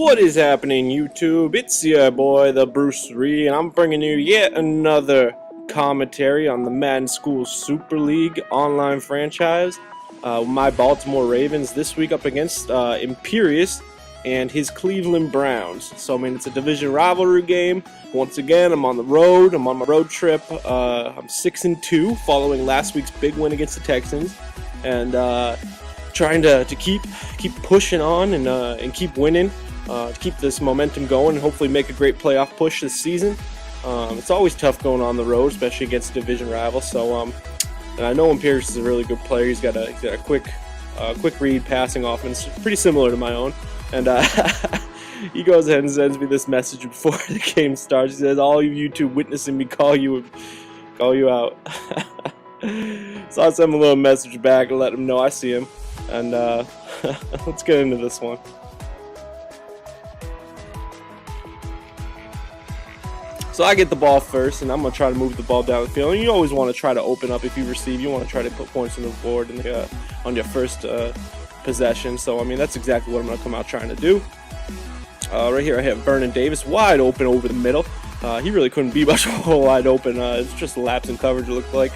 What is happening, YouTube? It's your boy, the Bruce Ree, and I'm bringing you yet another commentary on the Madden-School Super League online franchise. My Baltimore Ravens this week up against Imperious and his Cleveland Browns. So, I mean, it's a division rivalry game. Once again, I'm on the road. I'm on my road trip. I'm 6-2 following last week's big win against the Texans, and trying to keep pushing on and keep winning. To keep this momentum going and hopefully make a great playoff push this season. It's always tough going on the road, especially against division rivals. So, and I know Imperious is a really good player. He's got a quick read passing offense, pretty similar to my own. And he goes ahead and sends me this message before the game starts. He says, "All you YouTube witnessing me call you out." So I sent him a little message back to let him know I see him. And let's get into this one. So I get the ball first, and I'm going to try to move the ball down the field. And you always want to try to open up if you receive. You want to try to put points on the board on your first possession. So, I mean, that's exactly what I'm going to come out trying to do. Right here I have Vernon Davis wide open over the middle. He really couldn't be much wide open. It's just a lapse in coverage, it looked like.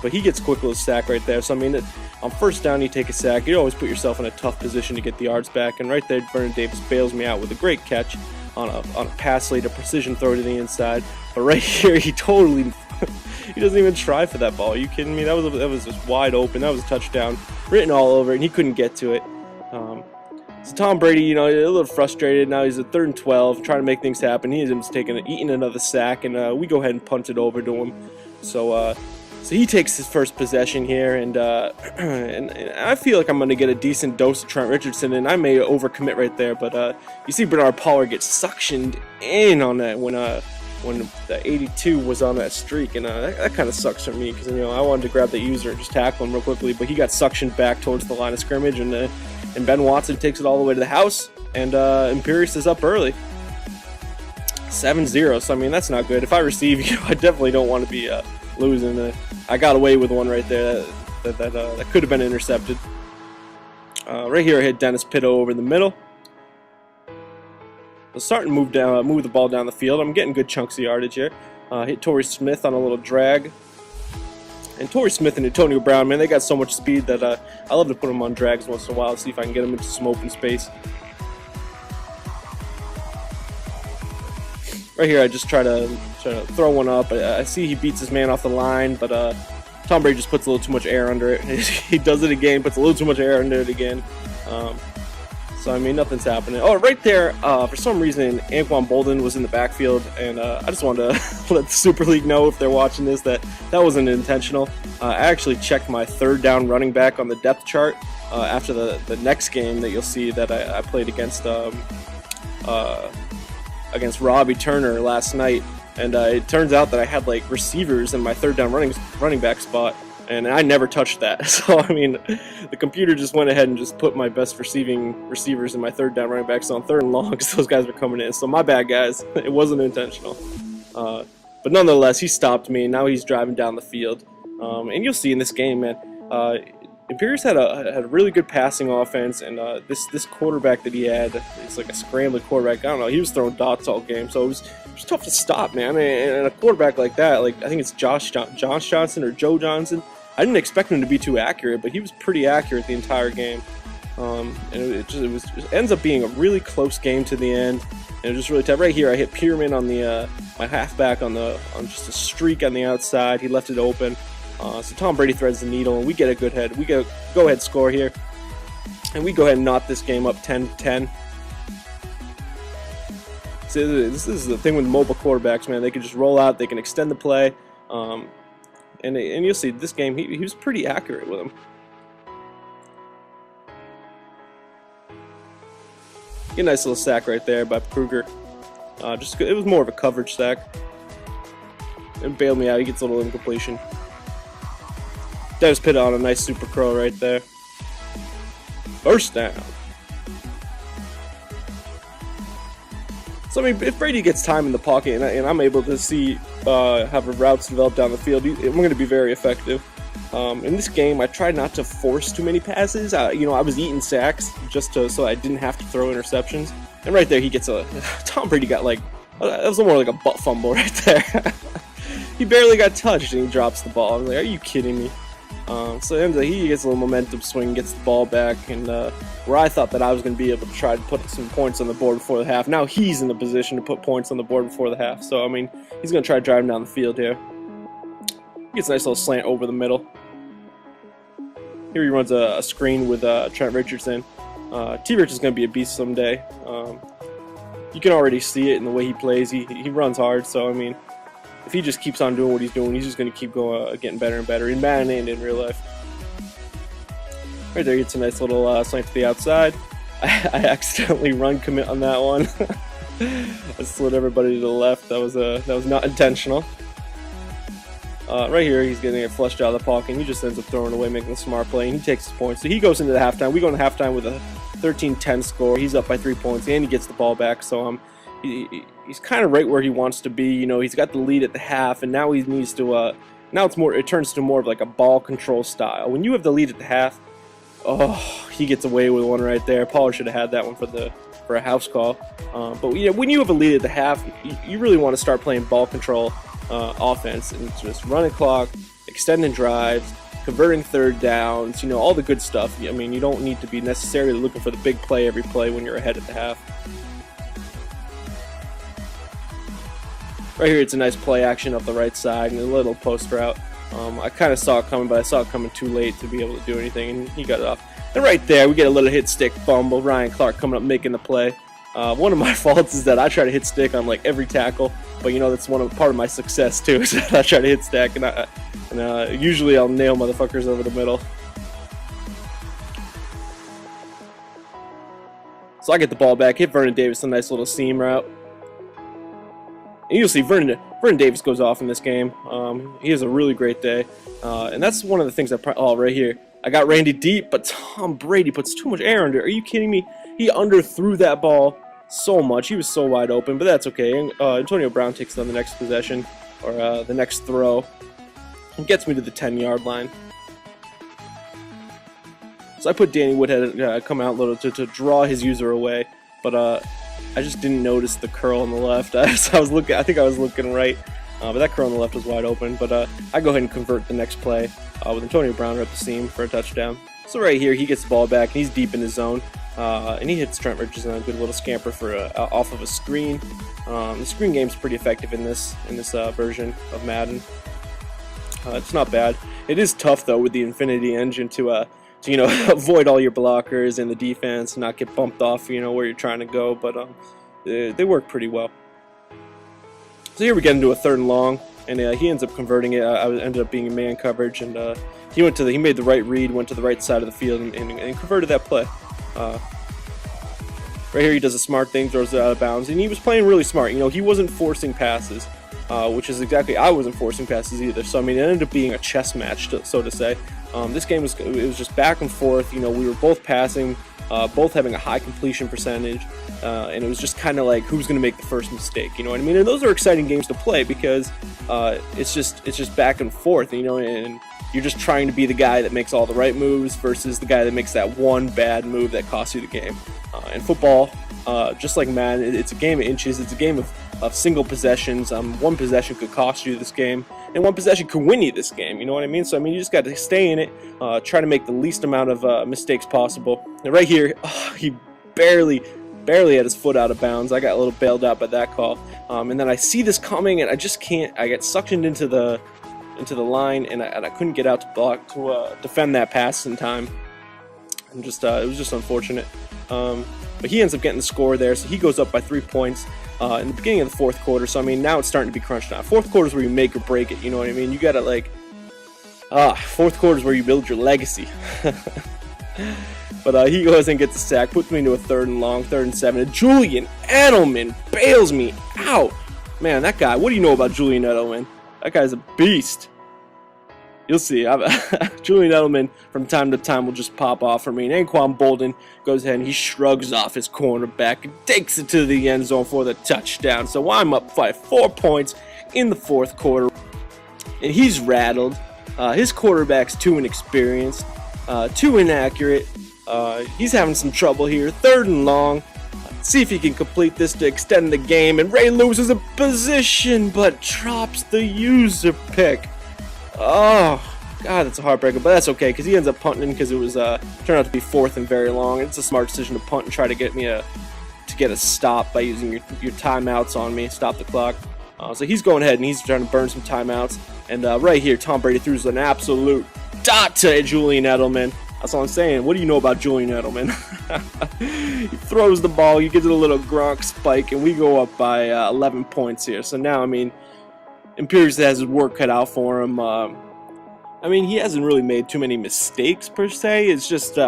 But he gets a quick little sack right there. So, I mean, on first down, you take a sack. You always put yourself in a tough position to get the yards back. And right there, Vernon Davis bails me out with a great catch on a pass lead, a precision throw to the inside. But right here, he totally he doesn't even try for that ball. Are you kidding me? That was just wide open. That was a touchdown written all over it, and he couldn't get to it. So Tom Brady, you know, a little frustrated. Now he's at 3rd and 12, trying to make things happen. He ends up eating another sack, and we go ahead and punt it over to him. So he takes his first possession here, and I feel like I'm going to get a decent dose of Trent Richardson, and I may overcommit right there. But you see Bernard Pollard get suctioned in on that when the 82 was on that streak, and that kind of sucks for me because, you know, I wanted to grab the user and just tackle him real quickly, but he got suctioned back towards the line of scrimmage, and Ben Watson takes it all the way to the house, and Imperious is up early. 7-0, so I mean, that's not good. If I receive, you know, I definitely don't want to be losing. I got away with one right there that could have been intercepted. Right here I hit Dennis Pitto over the middle. I'm starting to move the ball down the field. I'm getting good chunks of yardage here. Hit Torrey Smith on a little drag. And Torrey Smith and Antonio Brown, man, they got so much speed that I love to put them on drags once in a while to see if I can get them into some open space. Right here, I just try to throw one up. I see he beats his man off the line, but Tom Brady just puts a little too much air under it. He does it again, puts a little too much air under it again. So, I mean, nothing's happening. Oh, right there, for some reason, Anquan Bolden was in the backfield, and I just wanted to let the Super League know, if they're watching this, that wasn't intentional. I actually checked my 3rd down running back on the depth chart after the next game that you'll see that I played against Robbie Turner last night, and it turns out that I had like receivers in my 3rd down running back spot, and I never touched that. So I mean, the computer just went ahead and just put my best receiving receivers in my 3rd down running backs on 3rd and long because those guys were coming in. So my bad, guys. It wasn't intentional, but nonetheless, he stopped me, and now he's driving down the field. And you'll see in this game, man. Imperious had a really good passing offense, and this quarterback that he had, it's like a scrambling quarterback. I don't know, he was throwing dots all game, so it was tough to stop, man. And a quarterback like that, like I think it's Josh Johnson or Joe Johnson. I didn't expect him to be too accurate, but he was pretty accurate the entire game. And it ends up being a really close game to the end, and it was just really tough. Right here, I hit Pierman on the my halfback on just a streak on the outside. He left it open. So Tom Brady threads the needle, and we get a good head. We get a go-ahead score here, and we go ahead and knot this game up 10-10. So this is the thing with mobile quarterbacks, man. They can just roll out, they can extend the play, and you'll see this game, he was pretty accurate with them. Get a nice little sack right there by Kruger. It was more of a coverage sack. And bailed me out. He gets a little incompletion. Dennis Pitto on a nice super curl right there. First down. So I mean, if Brady gets time in the pocket and I'm able to see have routes develop down the field, we're going to be very effective. In this game, I tried not to force too many passes. You know, I was eating sacks just so I didn't have to throw interceptions. And right there, he gets a Tom Brady got like that was more like a butt fumble right there. He barely got touched and he drops the ball. I was like, are you kidding me? So he gets a little momentum swing, gets the ball back, and where I thought that I was going to be able to try to put some points on the board before the half, now he's in the position to put points on the board before the half. So I mean, he's going to try to drive him down the field here. He gets a nice little slant over the middle. Here he runs a screen with Trent Richardson. T-Rich is going to be a beast someday. You can already see it in the way he plays. He runs hard, so I mean, if he just keeps on doing what he's doing, he's just going to keep going, getting better and better in Madden and in real life. Right there, he gets a nice little slant to the outside. I accidentally run commit on that one. I slid everybody to the left. That was not intentional. Right here, he's getting it flushed out of the pocket, and he just ends up throwing away, making a smart play, and he takes his points. So he goes into the halftime. We go into halftime with a 13-10 score. He's up by 3 points, and he gets the ball back. So he's kind of right where he wants to be. You know, he's got the lead at the half, and now he needs to. Now it turns to more of like a ball control style. When you have the lead at the half, oh, he gets away with one right there. Pollard should have had that one for a house call. But you know, when you have a lead at the half, you really want to start playing ball control offense and just running clock, extending drives, converting third downs, you know, all the good stuff. I mean, you don't need to be necessarily looking for the big play every play when you're ahead at the half. Right here, it's a nice play action up the right side and a little post route. I kind of saw it coming, but I saw it coming too late to be able to do anything, and he got it off. And right there, we get a little hit stick fumble. Ryan Clark coming up making the play. One of my faults is that I try to hit stick on like every tackle, but you know that's part of my success too. Is that I try to hit stack, and usually I'll nail motherfuckers over the middle. So I get the ball back, hit Vernon Davis a nice little seam route. And you'll see Vernon Davis goes off in this game. He has a really great day, and that's one of the things that. Oh, right here, I got Randy deep, but Tom Brady puts too much air under it. Are you kidding me? He underthrew that ball so much. He was so wide open, but that's okay. And, Antonio Brown takes it on the next possession, or the next throw, and gets me to the 10-yard line. So I put Danny Woodhead come out a little to draw his user away, but I just didn't notice the curl on the left. So I think I was looking right, but that curl on the left was wide open. But I go ahead and convert the next play with Antonio Brown at the seam for a touchdown. So right here, he gets the ball back, and he's deep in his zone, and he hits Trent Richardson on a good little scamper for off of a screen. The screen game's pretty effective in this version of Madden. It's not bad. It is tough though with the Infinity Engine to you know, avoid all your blockers and the defense, and not get bumped off, you know, where you're trying to go. But they work pretty well. So here we get into a 3rd and long, and he ends up converting it. I ended up being in man coverage, and he made the right read, went to the right side of the field, and converted that play. Right here, he does a smart thing, throws it out of bounds, and he was playing really smart. You know, he wasn't forcing passes, which is exactly, I wasn't forcing passes either. So I mean, it ended up being a chess match, so to say. This game was just back and forth. You know, we were both passing, both having a high completion percentage, and it was just kind of like who's going to make the first mistake. You know what I mean? And those are exciting games to play because it's just back and forth. You know, and you're just trying to be the guy that makes all the right moves versus the guy that makes that one bad move that costs you the game. And football, just like Madden, it's a game of inches. It's a game of single possessions. One possession could cost you this game, and one possession could win you this game. You know what I mean? So I mean, you just got to stay in it, try to make the least amount of mistakes possible. And right here, he barely had his foot out of bounds. I got a little bailed out by that call, and then I see this coming, and I just can't. I get suctioned into the line, and I couldn't get out to defend that pass in time. And just it was just unfortunate. But he ends up getting the score there, so he goes up by 3 points in the beginning of the 4th quarter. So I mean, now it's starting to be crunch time. 4th quarter is where you make or break it. You know what I mean? You gotta like 4th quarter is where you build your legacy. But he goes and gets a sack, puts me into a 3rd and long, 3rd and 7. And Julian Edelman bails me out. Man, that guy. What do you know about Julian Edelman? That guy's a beast. You'll see. Julian Edelman, from time to time, will just pop off for me. And Anquan Bolden goes ahead and he shrugs off his cornerback and takes it to the end zone for the touchdown. So I'm up by 4 points in the 4th quarter. And he's rattled. His quarterback's too inexperienced, too inaccurate. He's having some trouble here. 3rd and long. See if he can complete this to extend the game. And Ray loses a position, but drops the user pick. Oh, God, that's a heartbreaker. But that's okay, because he ends up punting because it was turned out to be 4th and very long. It's a smart decision to punt and try to get me a stop by using your timeouts on me. Stop the clock. So he's going ahead and he's trying to burn some timeouts. And right here, Tom Brady throws an absolute dot to Julian Edelman. That's all I'm saying. What do you know about Julian Edelman? He throws the ball, he gives it a little Gronk spike, and we go up by 11 points here. So now, I mean, Imperius has his work cut out for him. I mean, he hasn't really made too many mistakes per se. It's just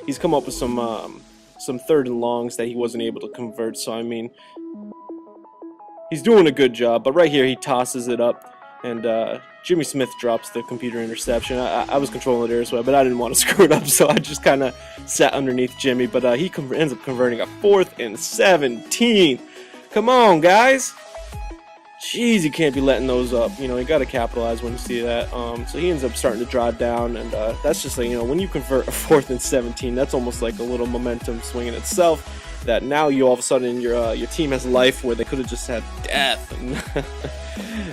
he's come up with some 3rd and longs that he wasn't able to convert. So I mean, he's doing a good job. But right here, he tosses it up, and Jimmy Smith drops the computer interception. I was controlling it as well, but I didn't want to screw it up, so I just kind of sat underneath Jimmy. But he ends up converting a 4th and 17. Come on, guys. Jeez, you can't be letting those up. You know, you got to capitalize when you see that. So he ends up starting to drive down, and that's just like, you know, when you convert a 4th and 17, that's almost like a little momentum swing in itself. That now you all of a sudden your team has life where they could have just had death,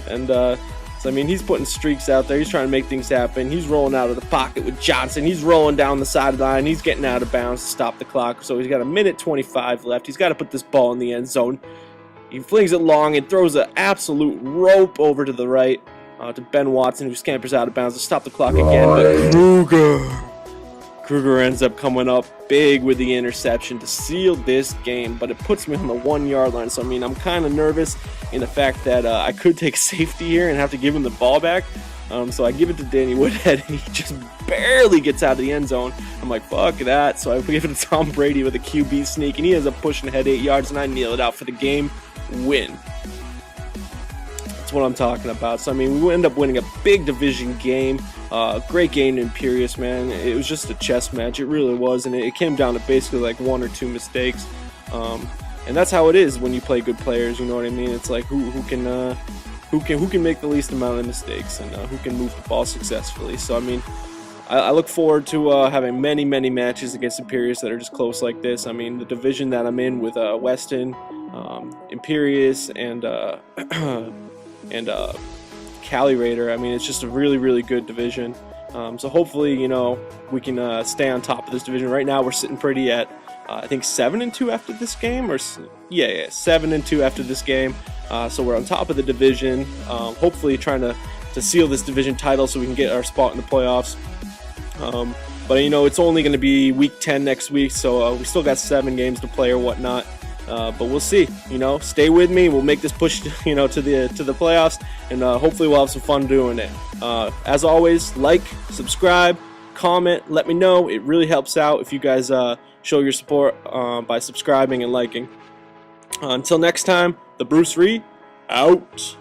and so I mean, he's putting streaks out there. He's trying to make things happen. He's rolling out of the pocket with Johnson. He's rolling down the sideline. He's getting out of bounds to stop the clock. So he's got 1:25 left. He's got to put this ball in the end zone. He flings it long and throws an absolute rope over to the right to Ben Watson, who scampers out of bounds to stop the clock again. But Kruger ends up coming up big with the interception to seal this game, but it puts me on the 1-yard line. So I mean, I'm kind of nervous in the fact that I could take safety here and have to give him the ball back. So I give it to Danny Woodhead, and he just barely gets out of the end zone. I'm like, fuck that. So I give it to Tom Brady with a QB sneak, and he ends up pushing ahead 8 yards, and I kneel it out for the game win. That's what I'm talking about. So I mean, we end up winning a big division game. Great game to Imperius, man. It was just a chess match. It really was, and it came down to basically like 1 or 2 mistakes. And that's how it is when you play good players. You know what I mean? It's like who can make the least amount of mistakes, and who can move the ball successfully. So I mean, I look forward to having many matches against Imperius that are just close like this. I mean, the division that I'm in with Weston, Imperius, and Cali Raider. I mean, it's just a really good division. So hopefully, you know, we can stay on top of this division. Right now, we're sitting pretty at I think 7-2 after this game, or yeah, 7-2 after this game. So we're on top of the division. Hopefully, trying to seal this division title so we can get our spot in the playoffs. But you know, it's only going to be week 10 next week, so we still got 7 games to play or whatnot. But we'll see. You know, stay with me. We'll make this push, you know, to the playoffs, and hopefully we'll have some fun doing it. As always, like, subscribe, comment, let me know. It really helps out if you guys show your support by subscribing and liking. Until next time, the Bruce Ree out.